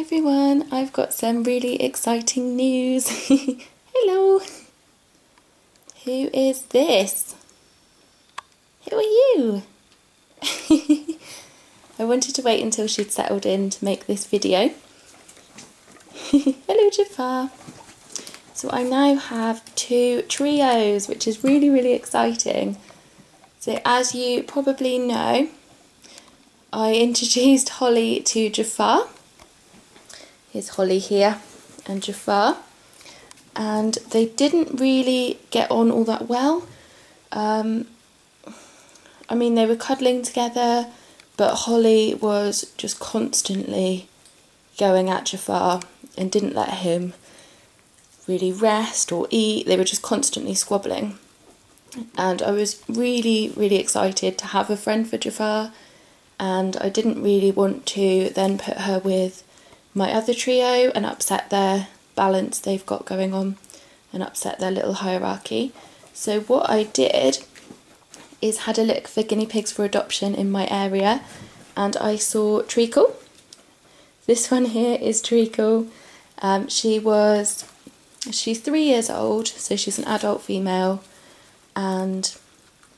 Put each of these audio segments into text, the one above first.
everyone, I've got some really exciting news. Hello! Who is this? Who are you? I wanted to wait until she'd settled in to make this video. Hello Jafar! So I now have 2 trios, which is really, really exciting. So as you probably know, I introduced Holly to Jafar. Here's Holly here and Jafar. And they didn't really get on all that well. I mean, they were cuddling together, but Holly was just constantly going at Jafar and didn't let him really rest or eat. They were just constantly squabbling. And I was really, really excited to have a friend for Jafar, and I didn't really want to then put her with my other trio and upset their balance they've got going on and upset their little hierarchy. So what I did is had a look for guinea pigs for adoption in my area, and I saw Treacle. This one here is Treacle. She's 3 years old, so she's an adult female, and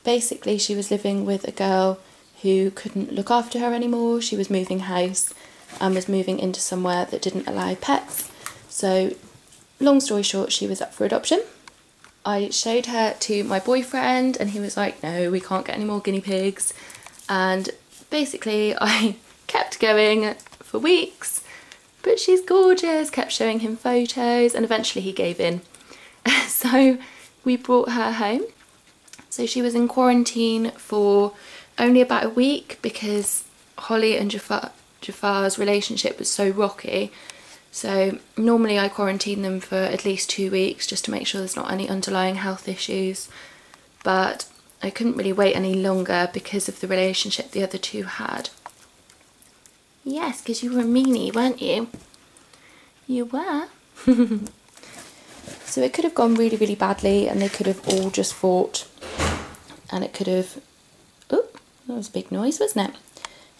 basically she was living with a girl who couldn't look after her anymore. She was moving house and was moving into somewhere that didn't allow pets. So long story short, she was up for adoption. I showed her to my boyfriend and he was like, no, we can't get any more guinea pigs. And basically I kept going for weeks, but she's gorgeous, kept showing him photos, and eventually he gave in. So we brought her home. So she was in quarantine for only about a week because Holly and Jafar's relationship was so rocky. So normally I quarantine them for at least 2 weeks just to make sure there's not any underlying health issues, but I couldn't really wait any longer because of the relationship the other two had. Yes, because you were a meanie, weren't you? You were. So it could have gone really, really badly and they could have all just fought, and it could have, oh, that was a big noise, wasn't it?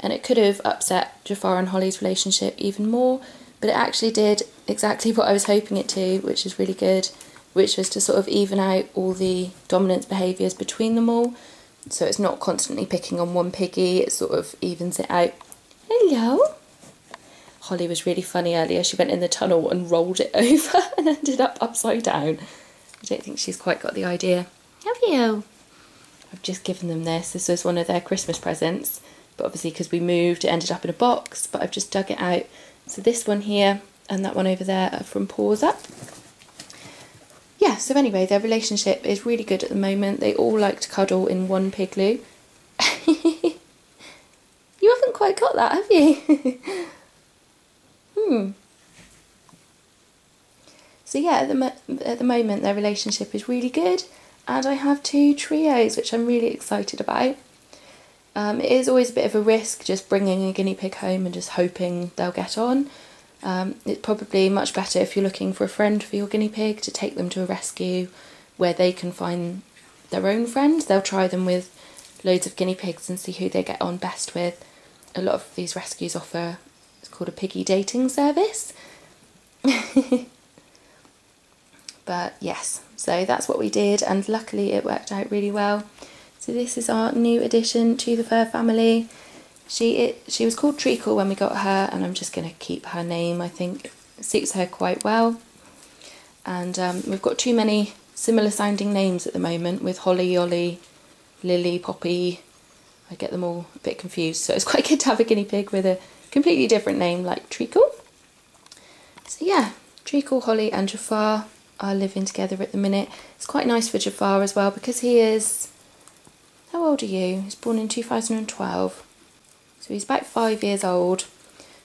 And it could have upset Jafar and Holly's relationship even more, but it actually did exactly what I was hoping it to, which is really good, which was to sort of even out all the dominance behaviours between them all. So it's not constantly picking on one piggy, it sort of evens it out. Hello! Holly was really funny earlier. She went in the tunnel and rolled it over and ended up upside down. I don't think she's quite got the idea. Have you? I've just given them this. This was one of their Christmas presents, but obviously because we moved it ended up in a box, but I've just dug it out. So this one here and that one over there are from Paws Up. Yeah, so anyway, their relationship is really good at the moment. They all like to cuddle in one pigloo. You haven't quite got that, have you? So yeah, at the moment their relationship is really good, and I have 2 trios which I'm really excited about. It is always a bit of a risk just bringing a guinea pig home and just hoping they'll get on. It's probably much better if you're looking for a friend for your guinea pig to take them to a rescue where they can find their own friends. They'll try them with loads of guinea pigs and see who they get on best with. A lot of these rescues offer, it's called a Piggie dating service. But yes, so that's what we did, and luckily it worked out really well. So this is our new addition to the fur family. She was called Treacle when we got her, and I'm just going to keep her name. I think it suits her quite well. And we've got too many similar sounding names at the moment with Holly, Ollie, Lily, Poppy. I get them all a bit confused, so it's quite good to have a guinea pig with a completely different name like Treacle. So yeah, Treacle, Holly and Jafar are living together at the minute. It's quite nice for Jafar as well because he is, how old are you? He was born in 2012. So he's about 5 years old.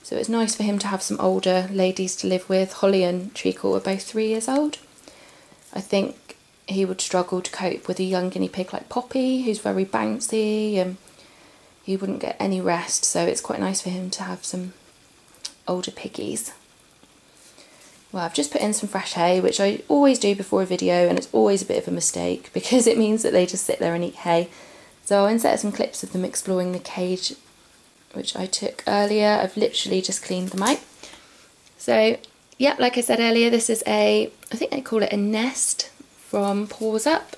So it's nice for him to have some older ladies to live with. Holly and Treacle are both 3 years old. I think he would struggle to cope with a young guinea pig like Poppy, who's very bouncy, and he wouldn't get any rest. So it's quite nice for him to have some older piggies. Well, I've just put in some fresh hay, which I always do before a video, and it's always a bit of a mistake because it means that they just sit there and eat hay. So I'll insert some clips of them exploring the cage, which I took earlier. I've literally just cleaned them out. So yeah, like I said earlier, this is I think they call it a nest from Paws Up.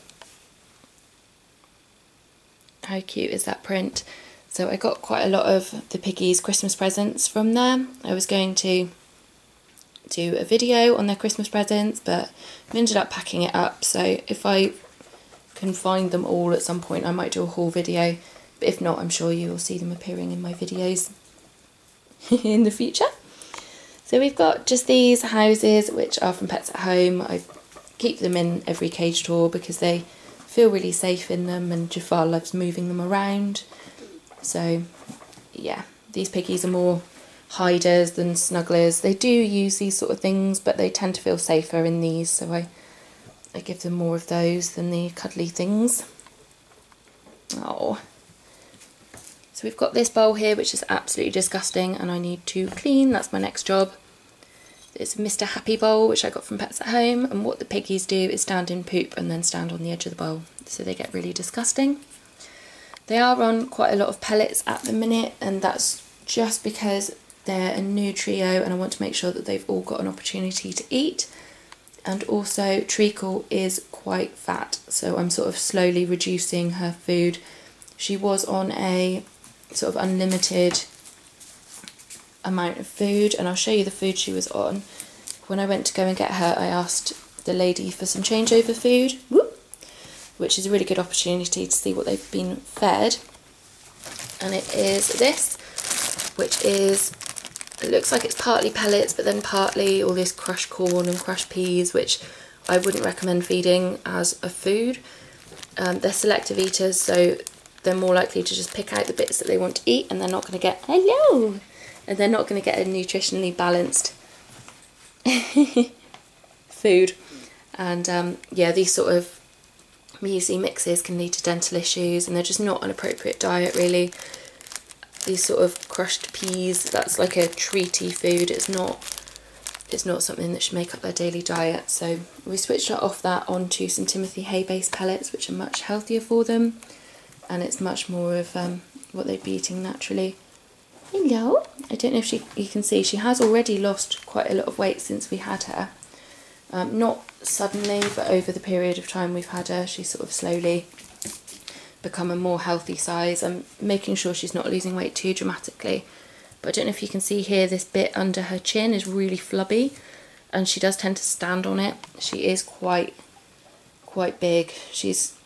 How cute is that print? So I got quite a lot of the Piggies Christmas presents from there. I was going to do a video on their Christmas presents, but I ended up packing it up, so if I can find them all at some point I might do a haul video, but if not I'm sure you will see them appearing in my videos in the future. So we've got just these houses which are from Pets at Home. I keep them in every cage tour because they feel really safe in them, and Jafar loves moving them around. So yeah, these piggies are more hiders than snugglers. They do use these sort of things, but they tend to feel safer in these, so I give them more of those than the cuddly things. Oh, so we've got this bowl here which is absolutely disgusting and I need to clean. That's my next job. It's a Mr. Happy bowl which I got from Pets at Home, and what the piggies do is stand in poop and then stand on the edge of the bowl, so they get really disgusting. They are on quite a lot of pellets at the minute, and that's just because they're a new trio and I want to make sure that they've all got an opportunity to eat. And also Treacle is quite fat, so I'm sort of slowly reducing her food. She was on a sort of unlimited amount of food, and I'll show you the food she was on. When I went to go and get her, I asked the lady for some changeover food, which is a really good opportunity to see what they've been fed. And it is this, which is, it looks like it's partly pellets but then partly all this crushed corn and crushed peas, which I wouldn't recommend feeding as a food. They're selective eaters, so they're more likely to just pick out the bits that they want to eat, and they're not going to get, hello, and they're not going to get a nutritionally balanced food. And yeah, these sort of muesli mixes can lead to dental issues, and they're just not an appropriate diet really. These sort of crushed peas, that's like a treaty food. It's not something that should make up their daily diet. So we switched off that onto some Timothy hay based pellets, which are much healthier for them, and it's much more of what they'd be eating naturally. Hello. I don't know if you can see, she has already lost quite a lot of weight since we had her. Not suddenly, but over the period of time we've had her, she's sort of slowly become a more healthy size. I'm making sure she's not losing weight too dramatically, but I don't know if you can see here, this bit under her chin is really flubby, and she does tend to stand on it. She is quite big. She's,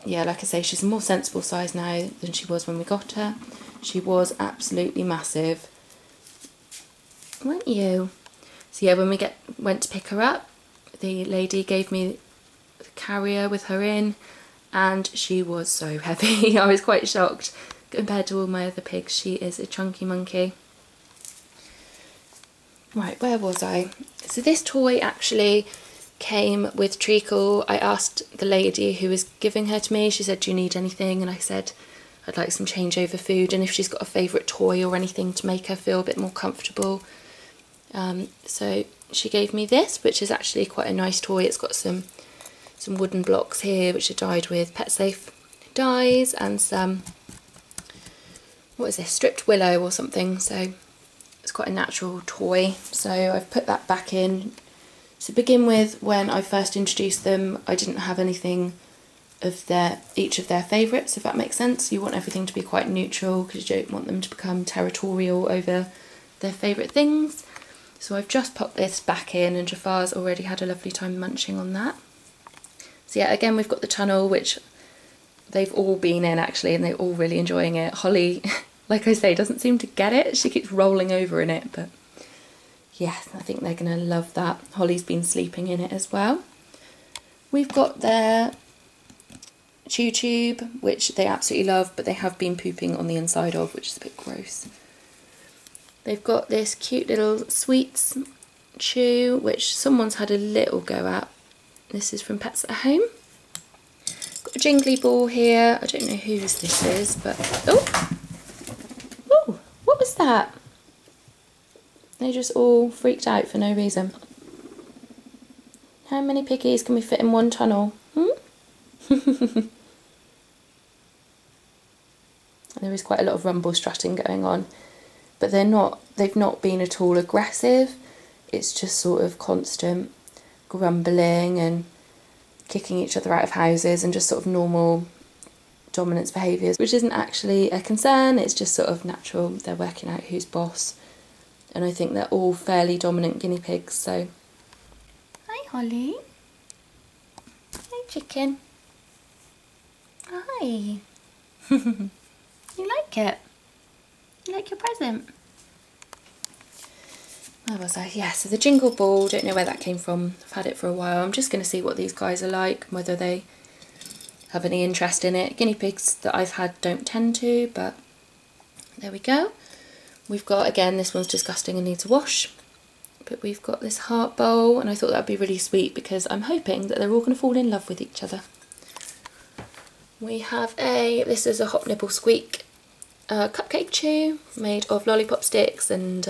yeah, like I say, she's a more sensible size now than she was when we got her. She was absolutely massive, weren't you? So yeah, when we went to pick her up, the lady gave me the carrier with her in, and she was so heavy. I was quite shocked compared to all my other pigs. She is a chunky monkey. Right, where was I? So this toy actually came with Treacle. I asked the lady who was giving her to me, she said, do you need anything? And I said I'd like some changeover food, and if she's got a favourite toy or anything to make her feel a bit more comfortable. So she gave me this, which is actually quite a nice toy. It's got some wooden blocks here which are dyed with PetSafe dyes, and some, what is this, stripped willow or something, so it's quite a natural toy. So I've put that back in. To begin with, when I first introduced them, I didn't have anything of each of their favourites, if that makes sense. You want everything to be quite neutral because you don't want them to become territorial over their favourite things. So I've just popped this back in, and Jafar's already had a lovely time munching on that. So yeah, again we've got the tunnel, which they've all been in actually, and they're all really enjoying it. Holly, like I say, doesn't seem to get it. She keeps rolling over in it, but yes, I think they're going to love that. Holly's been sleeping in it as well. We've got their chew tube, which they absolutely love, but they have been pooping on the inside of, which is a bit gross. They've got this cute little sweets chew, which someone's had a little go at. This is from Pets at Home. Got a jingly ball here. I don't know whose this is, but oh, what was that? They just all freaked out for no reason. How many piggies can we fit in one tunnel? There is quite a lot of rumble strutting going on, but they've not been at all aggressive. it's just sort of constant grumbling and kicking each other out of houses and just sort of normal dominance behaviours, which isn't actually a concern, it's just sort of natural. They're working out who's boss, and I think they're all fairly dominant guinea pigs. So hi Holly. Hi chicken. Hi. You like it? You like your present? Where was I? Yeah, so the jingle ball, don't know where that came from. I've had it for a while. I'm just going to see what these guys are like, whether they have any interest in it. Guinea pigs that I've had don't tend to, but there we go. We've got, again, this one's disgusting and needs a wash, but we've got this heart bowl, and I thought that'd be really sweet because I'm hoping that they're all going to fall in love with each other. We have this is a Hop Nibble Squeak cupcake chew made of lollipop sticks and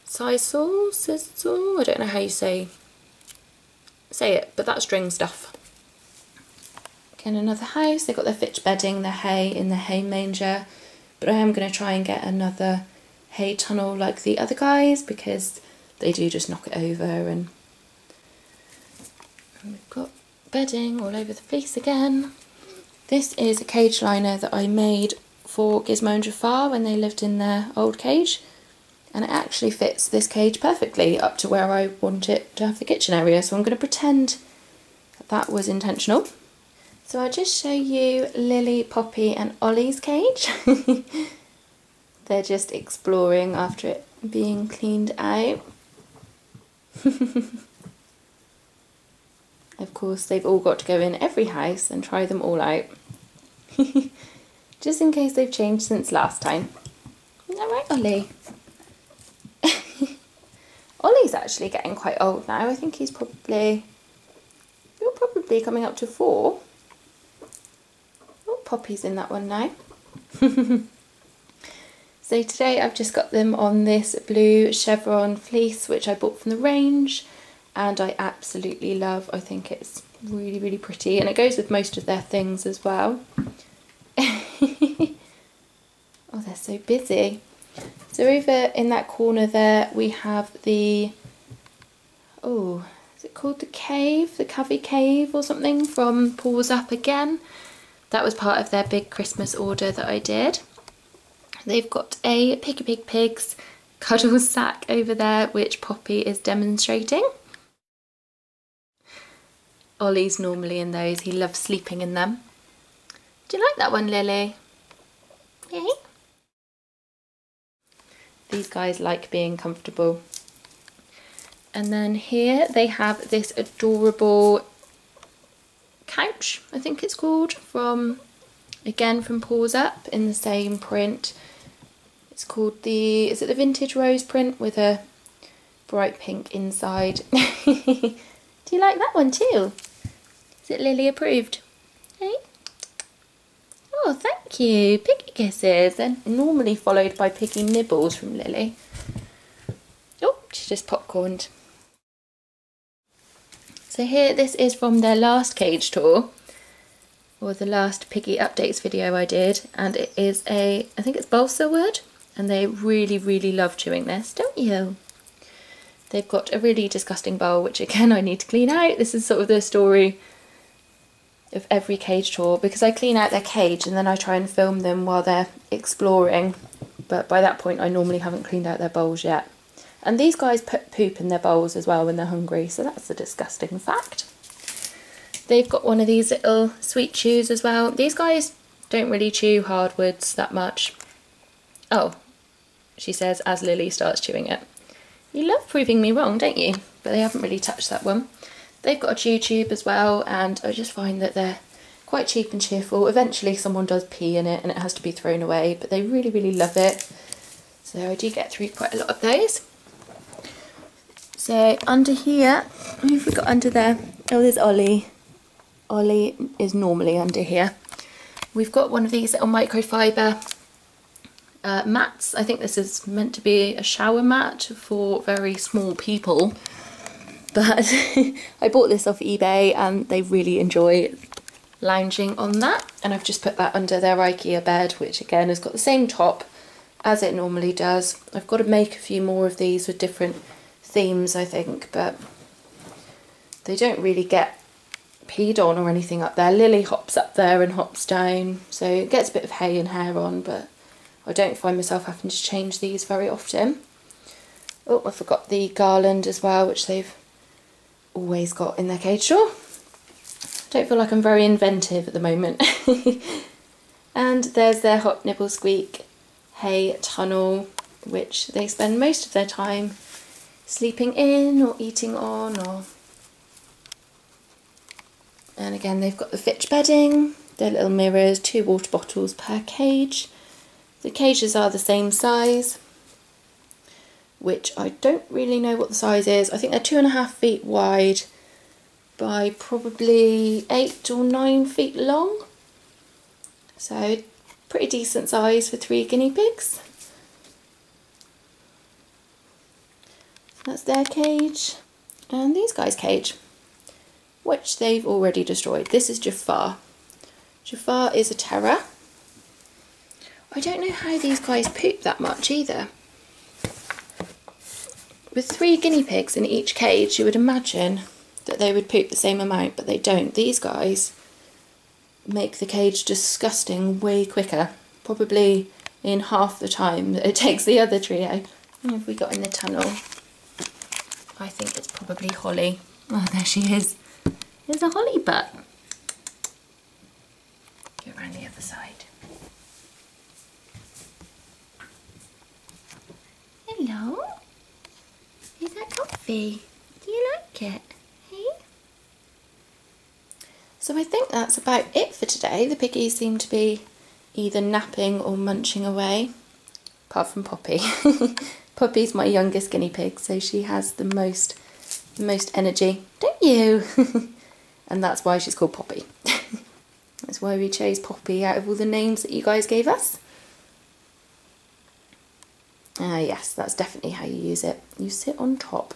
sisal, I don't know how you say it, but that string stuff. Again, another house. They've got their fitch bedding, their hay in the hay manger, but I am going to try and get another hay tunnel like the other guys because they do just knock it over. And we've got bedding all over the place again. This is a cage liner that I made for Gizmo and Jafar when they lived in their old cage, and it actually fits this cage perfectly up to where I want it to have the kitchen area, so I'm going to pretend that was intentional. So I'll just show you Lily, Poppy and Ollie's cage. They're just exploring after it being cleaned out. Of course, they've all got to go in every house and try them all out. Just in case they've changed since last time. Isn't that right, Ollie? Ollie's actually getting quite old now. I think he's probably, you're probably coming up to 4. Oh, Poppy's in that one now. So today I've just got them on this blue chevron fleece, which I bought from the range, and I absolutely love. I think it's really, really pretty, and it goes with most of their things as well. Oh, they're so busy. So over in that corner there we have the, oh, is it called the cave? The Covey Cave or something from Paws Up again. That was part of their big Christmas order that I did. They've got a Piggy Pig Pigs cuddle sack over there, which Poppy is demonstrating. Ollie's normally in those, he loves sleeping in them. Do you like that one, Lily? Yay? These guys like being comfortable. And then here they have this adorable couch, I think it's called, from, again, from Paws Up in the same print. It's called the, is it the Vintage Rose print with a bright pink inside? Do you like that one too? Is it Lily approved? Hey? Oh, thank you. Piggy kisses. They're normally followed by Piggy nibbles from Lily. Oh, she just popcorned. So here, this is from their last cage tour, or the last Piggy updates video I did, and it is I think it's balsa wood, and they really, really love chewing this, don't you? They've got a really disgusting bowl, which again I need to clean out. This is sort of the story of every cage tour, because I clean out their cage and then I try and film them while they're exploring, but by that point I normally haven't cleaned out their bowls yet. And these guys put poop in their bowls as well when they're hungry, so that's a disgusting fact. They've got one of these little sweet chews as well. These guys don't really chew hardwoods that much. Oh, she says as Lily starts chewing it. You love proving me wrong, don't you? But they haven't really touched that one. They've got a chew tube as well, and I just find that they're quite cheap and cheerful. Eventually someone does pee in it and it has to be thrown away, but they really, really love it. So I do get through quite a lot of those. So under here, who have we got under there? Oh, there's Ollie. Ollie is normally under here. We've got one of these little microfiber mats. I think this is meant to be a shower mat for very small people. But I bought this off eBay and they really enjoy lounging on that. And I've just put that under their IKEA bed, which again has got the same top as it normally does. I've got to make a few more of these with different themes, I think, but they don't really get peed on or anything up there. Lily hops up there and hops down, so it gets a bit of hay and hair on, but I don't find myself having to change these very often. Oh, I forgot the garland as well, which they've always got in their cage door. Don't feel like I'm very inventive at the moment. And there's their hop, nibble, squeak hay tunnel, which they spend most of their time sleeping in or eating on. And again, they've got the Fitch bedding, their little mirrors, 2 water bottles per cage. The cages are the same size, which I don't really know what the size is. I think they're 2.5 feet wide by probably 8 or 9 feet long. So pretty decent size for 3 guinea pigs. So that's their cage. And these guys' cage, which they've already destroyed. This is Jafar. Jafar is a terror. I don't know how these guys poop that much either. With 3 guinea pigs in each cage, you would imagine that they would poop the same amount, but they don't. These guys make the cage disgusting way quicker, probably in half the time that it takes the other trio. What have we got in the tunnel? I think it's probably Holly. Oh, there she is. There's a Holly butt. Go around the other side. Hello? Is that comfy? Do you like it? Hey? So I think that's about it for today. The piggies seem to be either napping or munching away, apart from Poppy. Poppy's my youngest guinea pig, so she has the most energy, don't you? And that's why she's called Poppy. That's why we chose Poppy out of all the names that you guys gave us. Yes, that's definitely how you use it. You sit on top.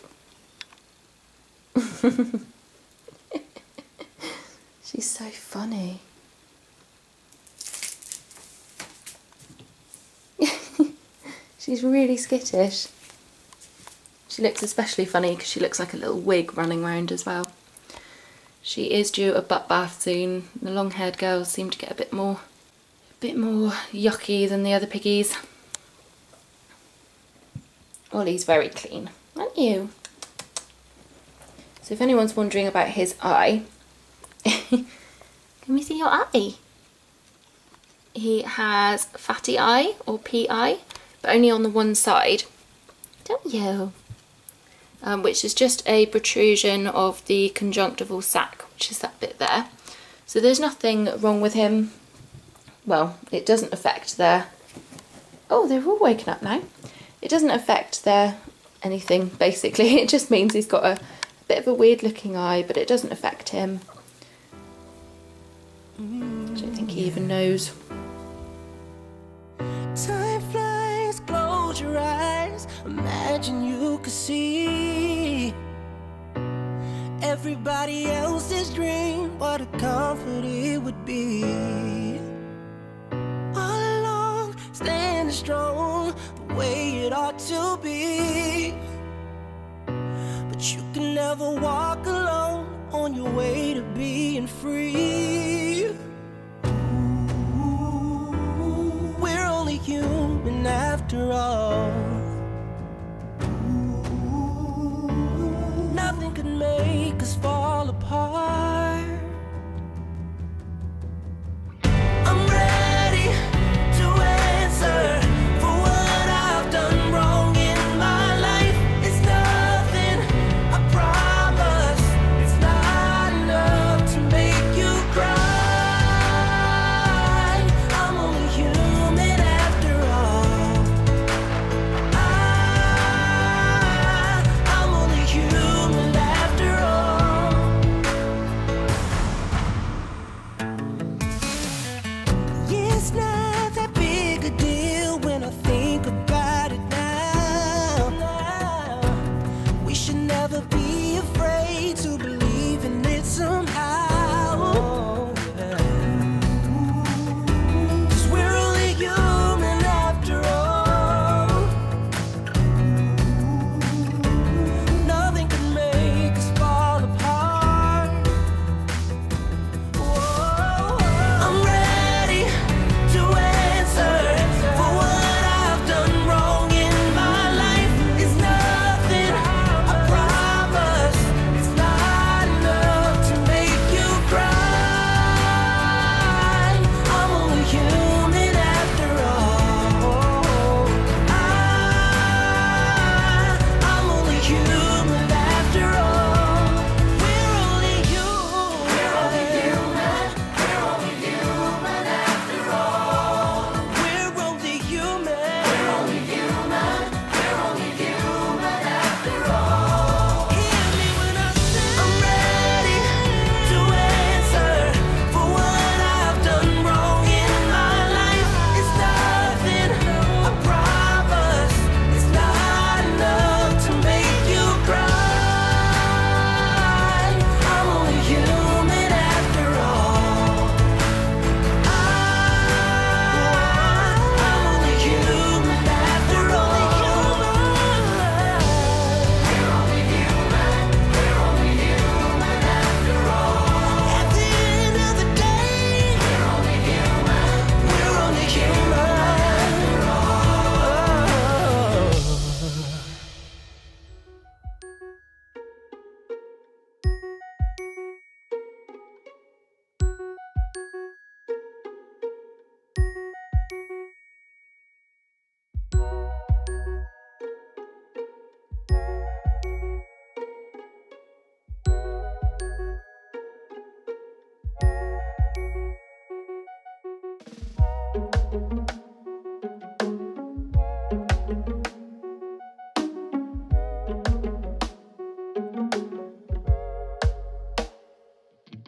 She's so funny. She's really skittish. She looks especially funny because she looks like a little wig running around as well. She is due a butt bath soon. The long-haired girls seem to get a bit more yucky than the other piggies. Ollie's very clean, aren't you? So if anyone's wondering about his eye, can we see your eye? He has fatty eye or PI, but only on the one side, don't you? Which is just a protrusion of the conjunctival sac, which is that bit there. So there's nothing wrong with him. Well, it doesn't affect their... Oh, they're all waking up now. It doesn't affect their anything, basically. It just means he's got a bit of a weird looking eye, but it doesn't affect him. I don't think he even knows. Time flies, close your eyes. Imagine you could see everybody else's dream, what a comfort it would be. All along, standing strong, the way it ought to be. But you can never walk alone on your way to being free. We're only human after all. Nothing could make us fall apart. I'm ready to answer for what I've done wrong in my life. It's nothing, I promise. It's not enough to make you cry. I'm only human after all. I'm only human after all. Yeah, it's not that big a deal when I think about it now. We should never be afraid to believe in it somehow. 'Cause we're only human after all.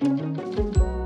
Bye.